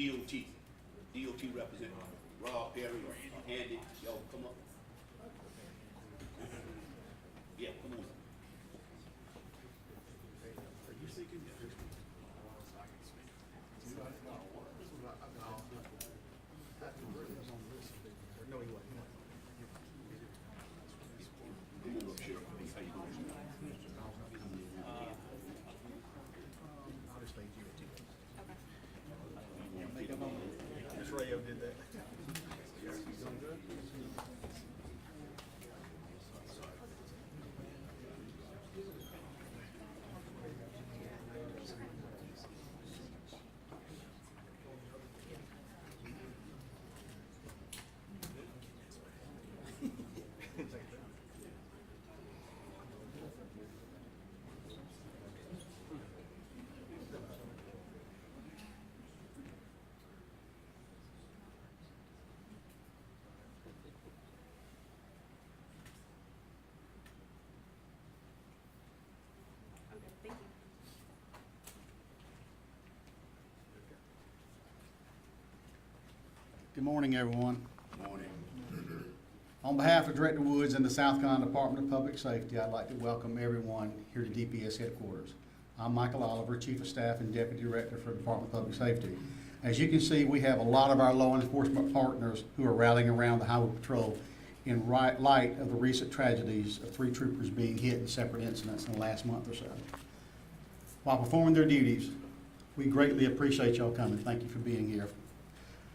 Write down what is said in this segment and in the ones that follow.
DOT. DOT representative Rob Perry or Andy, y'all come up. Yeah, come on. Are you seeking? No, he wasn't. Come on up, Sheriff. How you doing? I'll just leave you with you. Make a moment. Miss Rayo did that. Okay, thank you. Good morning, everyone. Morning. On behalf of Director Woods and the South Carolina Department of Public Safety, I'd like to welcome everyone here to DPS headquarters. I'm Michael Oliver, Chief of Staff and Deputy Director for the Department of Public Safety. As you can see, we have a lot of our law enforcement partners who are rallying around the Highway Patrol in light of the recent tragedies of 3 troopers being hit in separate incidents in the last month or so. While performing their duties, we greatly appreciate y'all coming. Thank you for being here.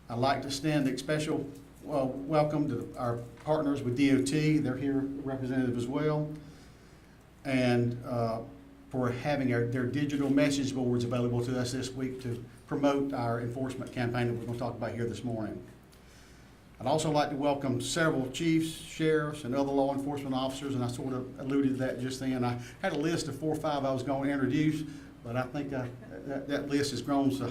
I'd like to extend a special welcome to our partners with DOT. They're here representative as well. And for having their digital message boards available to us this week to promote our enforcement campaign that we're going to talk about here this morning. I'd also like to welcome several chiefs, sheriffs, and other law enforcement officers, and I sort of alluded to that just then. I had a list of 4 or 5 I was going to introduce, but I think that list has grown so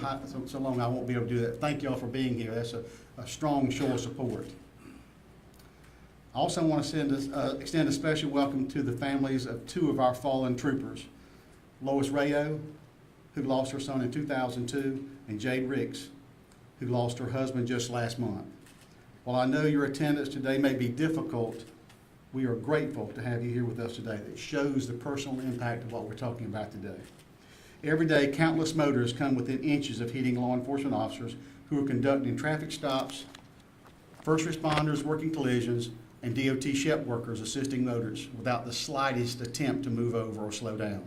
long I won't be able to do that. Thank y'all for being here. That's a strong show of support. I also want to extend a special welcome to the families of 2 of our fallen troopers, Lois Rayo, who lost her son in 2002, and Jade Ricks, who lost her husband just last month. While I know your attendance today may be difficult, we are grateful to have you here with us today. It shows the personal impact of what we're talking about today. Every day, countless motorists come within inches of hitting law enforcement officers who are conducting traffic stops, first responders working collisions, and DOT SHEP workers assisting motorists without the slightest attempt to move over or slow down.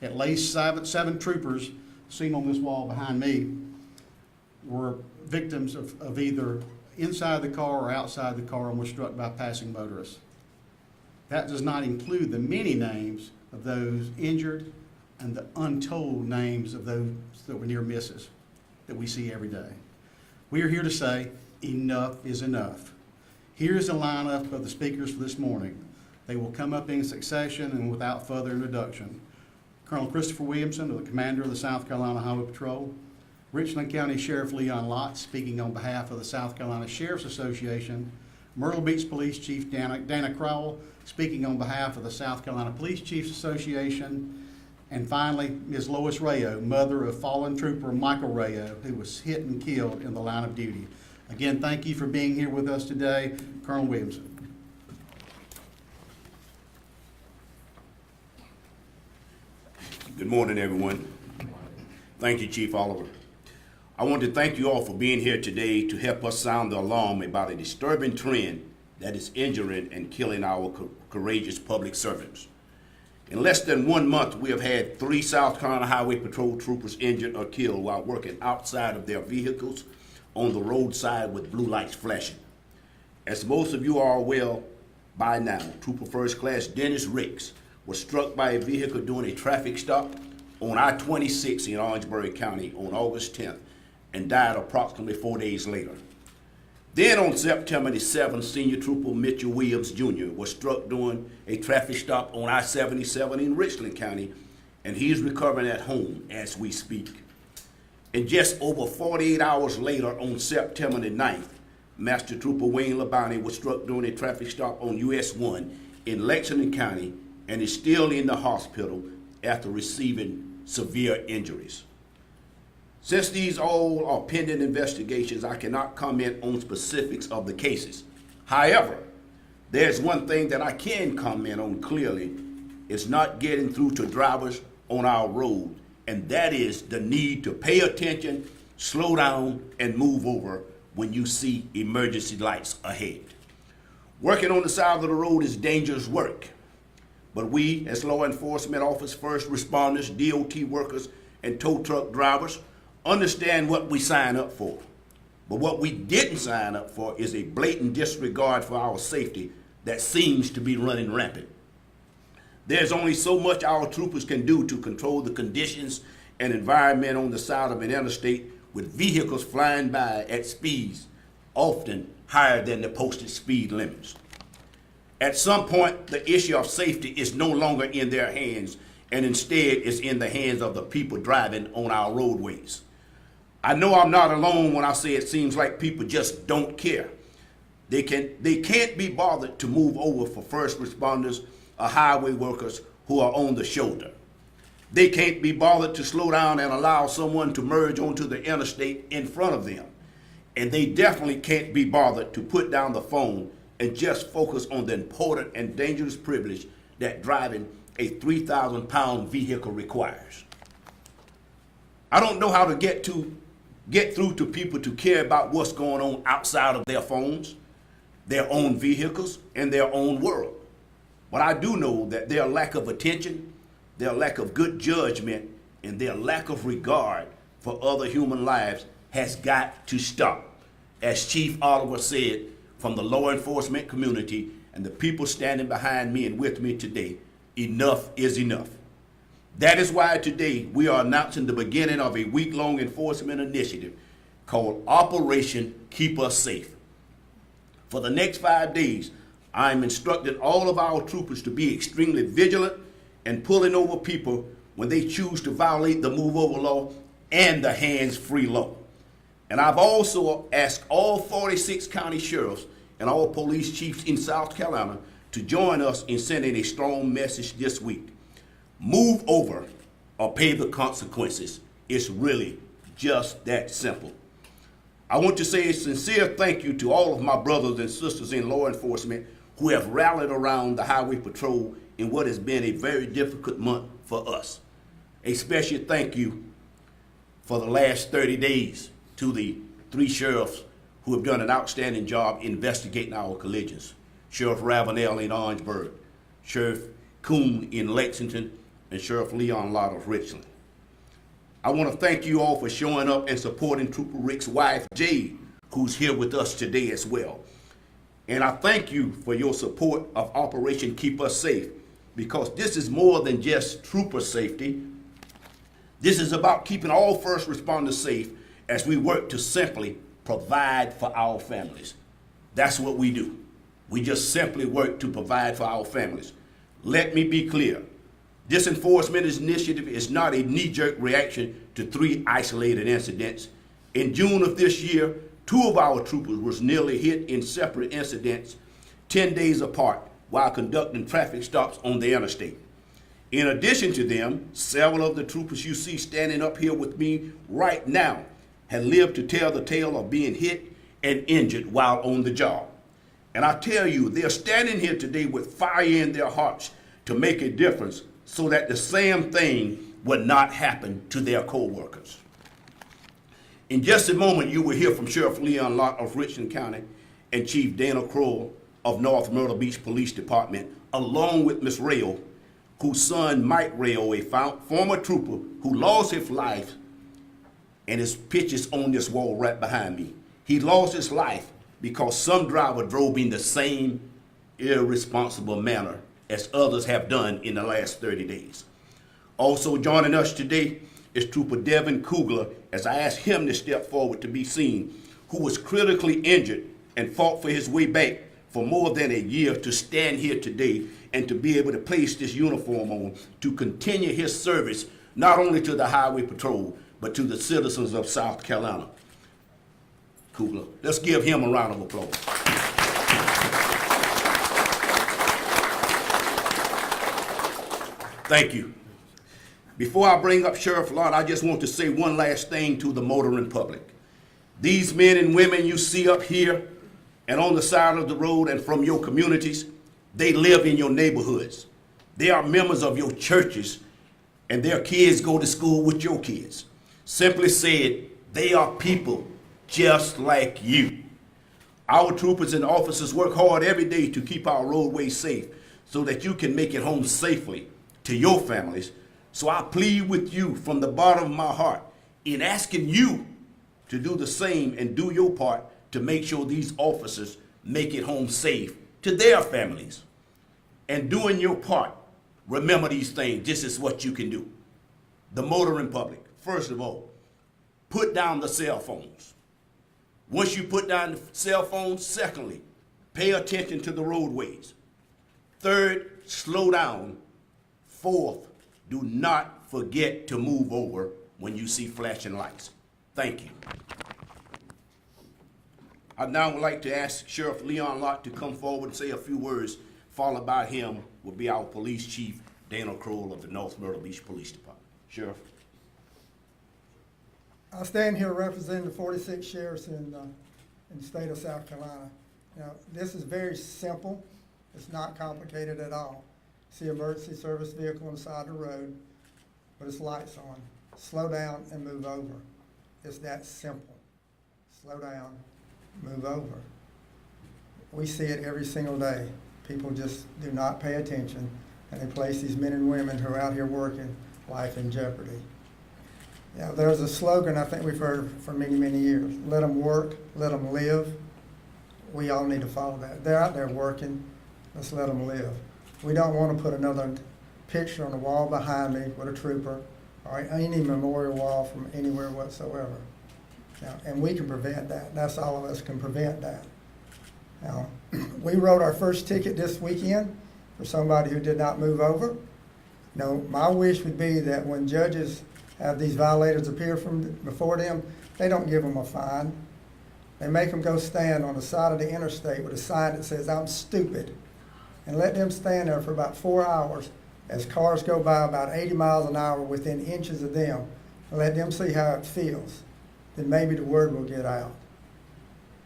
At least 7 troopers seen on this wall behind me were victims of either inside the car or outside the car and were struck by passing motorists. That does not include the many names of those injured and the untold names of those that were near misses that we see every day. We are here to say enough is enough. Here's the lineup of the speakers for this morning. They will come up in succession and without further introduction. Colonel Christopher Williamson, the Commander of the South Carolina Highway Patrol. Richland County Sheriff Leon Lott, speaking on behalf of the South Carolina Sheriff's Association. Myrtle Beach Police Chief Dana Crowell, speaking on behalf of the South Carolina Police Chiefs Association. And finally, Ms. Lois Rayo, mother of fallen trooper Michael Rayo, who was hit and killed in the line of duty. Again, thank you for being here with us today. Colonel Williamson. Good morning, everyone. Thank you, Chief Oliver. I want to thank you all for being here today to help us sound the alarm about a disturbing trend that is injuring and killing our courageous public servants. In less than 1 month, we have had 3 South Carolina Highway Patrol troopers injured or killed while working outside of their vehicles on the roadside with blue lights flashing. As most of you are aware by now, Trooper First Class Dennis Ricks was struck by a vehicle during a traffic stop on I-26 in Orangeburg County on August 10th and died approximately 4 days later. Then on September the 7th, Senior Trooper Mitchell Williams Jr. was struck during a traffic stop on I-77 in Richland County, and he is recovering at home as we speak. And just over 48 hours later, on September the 9th, Master Trooper Wayne Labonte was struck during a traffic stop on US 1 in Lexington County and is still in the hospital after receiving severe injuries. Since these all are pending investigations, I cannot comment on specifics of the cases. However, there's one thing that I can comment on clearly. It's not getting through to drivers on our road, and that is the need to pay attention, slow down, and move over when you see emergency lights ahead. Working on the side of the road is dangerous work, but we as law enforcement officers, first responders, DOT workers, and tow truck drivers understand what we sign up for. But what we didn't sign up for is a blatant disregard for our safety that seems to be running rampant. There's only so much our troopers can do to control the conditions and environment on the side of an interstate with vehicles flying by at speeds often higher than the posted speed limits. At some point, the issue of safety is no longer in their hands, and instead is in the hands of the people driving on our roadways. I know I'm not alone when I say it seems like people just don't care. They can't be bothered to move over for first responders or highway workers who are on the shoulder. They can't be bothered to slow down and allow someone to merge onto the interstate in front of them. And they definitely can't be bothered to put down the phone and just focus on the important and dangerous privilege that driving a 3,000-pound vehicle requires. I don't know how to get through to people to care about what's going on outside of their phones, their own vehicles, and their own world. But I do know that their lack of attention, their lack of good judgment, and their lack of regard for other human lives has got to stop. As Chief Oliver said, from the law enforcement community and the people standing behind me and with me today, enough is enough. That is why today we are announcing the beginning of a week-long enforcement initiative called Operation Keep Us Safe. For the next 5 days, I am instructing all of our troopers to be extremely vigilant and pulling over people when they choose to violate the move over law and the hands-free law. And I've also asked all 46 county sheriffs and all police chiefs in South Carolina to join us in sending a strong message this week. Move over or pay the consequences. It's really just that simple. I want to say a sincere thank you to all of my brothers and sisters in law enforcement who have rallied around the Highway Patrol in what has been a very difficult month for us. A special thank you for the last 30 days to the 3 sheriffs who have done an outstanding job investigating our collisions. Sheriff Ravenel in Orangeburg, Sheriff Kuhn in Lexington, and Sheriff Leon Lott of Richland. I want to thank you all for showing up and supporting Trooper Rick's wife, Jade, who's here with us today as well. And I thank you for your support of Operation Keep Us Safe, because this is more than just trooper safety. This is about keeping all first responders safe as we work to simply provide for our families. That's what we do. We just simply work to provide for our families. Let me be clear. This enforcement initiative is not a knee-jerk reaction to 3 isolated incidents. In June of this year, 2 of our troopers was nearly hit in separate incidents 10 days apart while conducting traffic stops on the interstate. In addition to them, several of the troopers you see standing up here with me right now had lived to tell the tale of being hit and injured while on the job. And I tell you, they're standing here today with fire in their hearts to make a difference so that the same thing would not happen to their co-workers. In just a moment, you will hear from Sheriff Leon Lott of Richland County and Chief Dana Kroll of North Myrtle Beach Police Department, along with Ms. Rayo, whose son Mike Rayo, a former trooper who lost his life, and his picture's on this wall right behind me. He lost his life because some driver drove in the same irresponsible manner as others have done in the last 30 days. Also joining us today is Trooper Devin Kugler, as I asked him to step forward to be seen, who was critically injured and fought for his way back for more than a year to stand here today and to be able to place this uniform on to continue his service not only to the Highway Patrol, but to the citizens of South Carolina. Kugler, let's give him a round of applause. Thank you. Before I bring up Sheriff Lott, I just want to say one last thing to the motoring public. These men and women you see up here and on the side of the road and from your communities, they live in your neighborhoods. They are members of your churches, and their kids go to school with your kids. Simply said, they are people just like you. Our troopers and officers work hard every day to keep our roadways safe so that you can make it home safely to your families. So I plead with you from the bottom of my heart in asking you to do the same and do your part to make sure these officers make it home safe to their families. And doing your part, remember these things. This is what you can do. The motoring public, first of all, put down the cell phones. Once you put down the cell phones, secondly, pay attention to the roadways. Third, slow down. Fourth, do not forget to move over when you see flashing lights. Thank you. I now would like to ask Sheriff Leon Lott to come forward and say a few words. Followed by him will be our police chief, Dana Kroll of the North Myrtle Beach Police Department. Sheriff. I stand here representing the 46 sheriffs in the state of South Carolina. Now, this is very simple. It's not complicated at all. See emergency service vehicle on the side of the road with its lights on. Slow down and move over. It's that simple. Slow down, move over. We see it every single day. People just do not pay attention, and they place these men and women who are out here working life in jeopardy. Yeah, there's a slogan I think we've heard for many, many years. Let them work, let them live. We all need to follow that. They're out there working. Let's let them live. We don't want to put another picture on the wall behind me with a trooper or any memorial wall from anywhere whatsoever. Now, and we can prevent that. That's all of us can prevent that. Now, we wrote our first ticket this weekend for somebody who did not move over. Now, my wish would be that when judges have these violators appear from before them, they don't give them a fine. They make them go stand on the side of the interstate with a sign that says, "I'm stupid," and let them stand there for about 4 hours as cars go by about 80 miles an hour within inches of them, and let them see how it feels. Then maybe the word will get out.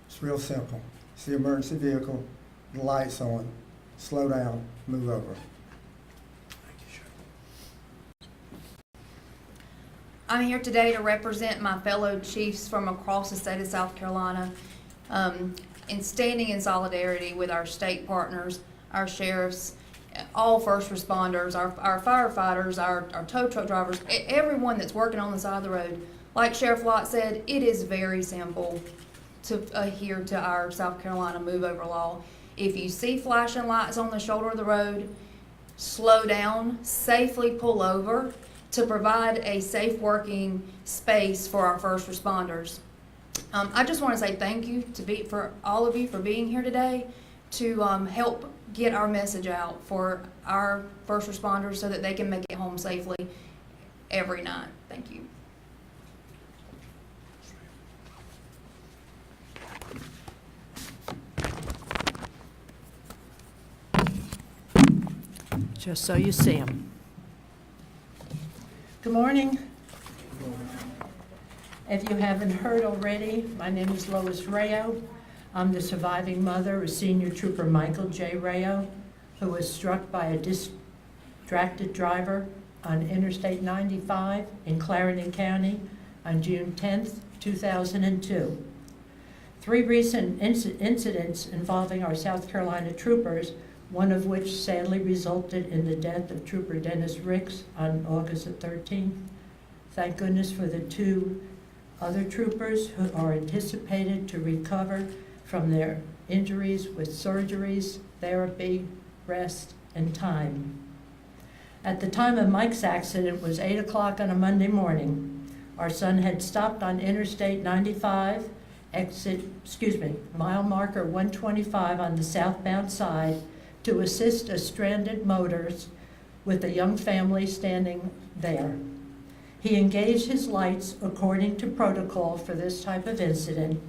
It's real simple. See emergency vehicle, the lights on, slow down, move over. I'm here today to represent my fellow chiefs from across the state of South Carolina in standing in solidarity with our state partners, our sheriffs, all first responders, our firefighters, our tow truck drivers, everyone that's working on the side of the road. Like Sheriff Lott said, it is very simple to adhere to our South Carolina move over law. If you see flashing lights on the shoulder of the road, slow down, safely pull over to provide a safe working space for our first responders. I just want to say thank you for all of you for being here today to help get our message out for our first responders so that they can make it home safely every night. Thank you. Just so you see them. Good morning. If you haven't heard already, my name is Lois Rayo. I'm the surviving mother of Senior Trooper Michael J. Rayo, who was struck by a distracted driver on Interstate 95 in Clarendon County on June 10th, 2002. 3 recent incidents involving our South Carolina troopers, one of which sadly resulted in the death of Trooper Dennis Ricks on August the 13th. Thank goodness for the 2 other troopers who are anticipated to recover from their injuries with surgeries, therapy, rest, and time. At the time of Mike's accident, it was 8 o'clock on a Monday morning. Our son had stopped on Interstate 95, mile marker 125 on the southbound side, to assist a stranded motorist with a young family standing there. He engaged his lights according to protocol for this type of incident.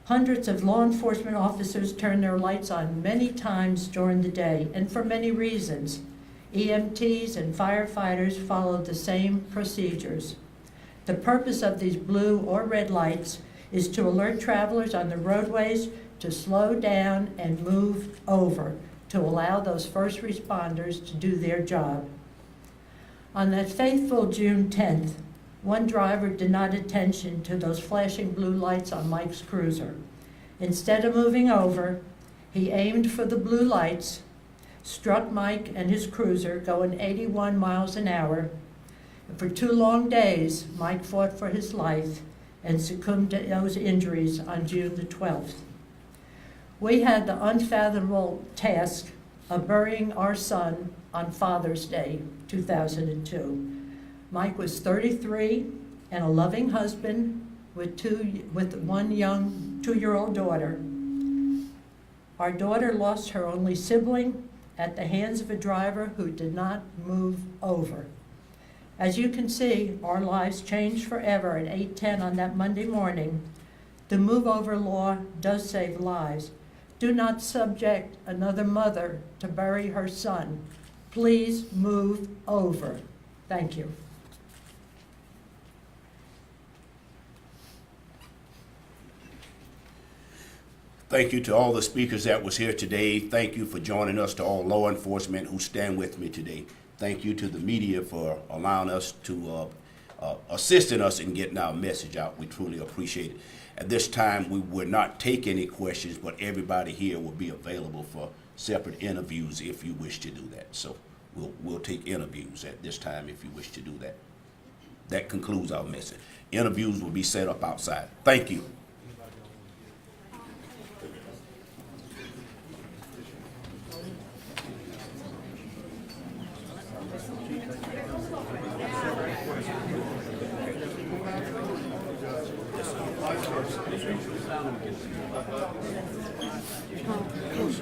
Hundreds of law enforcement officers turn their lights on many times during the day and for many reasons, EMTs and firefighters followed the same procedures. The purpose of these blue or red lights is to alert travelers on the roadways to slow down and move over to allow those first responders to do their job. On that faithful June 10th, one driver did not attention to those flashing blue lights on Mike's cruiser. Instead of moving over, he aimed for the blue lights, struck Mike and his cruiser going 81 miles an hour. For 2 long days, Mike fought for his life and succumbed to those injuries on June the 12th. We had the unfathomable task of burying our son on Father's Day, 2002. Mike was 33 and a loving husband with one young 2-year-old daughter. Our daughter lost her only sibling at the hands of a driver who did not move over. As you can see, our lives changed forever at 8:10 on that Monday morning. The move over law does save lives. Do not subject another mother to bury her son. Please move over. Thank you. Thank you to all the speakers that was here today. Thank you for joining us, to all law enforcement who stand with me today. Thank you to the media for allowing us to, assisting us in getting our message out. We truly appreciate it. At this time, we will not take any questions, but everybody here will be available for separate interviews if you wish to do that. So we'll take interviews at this time if you wish to do that. That concludes our message. Interviews will be set up outside. Thank you.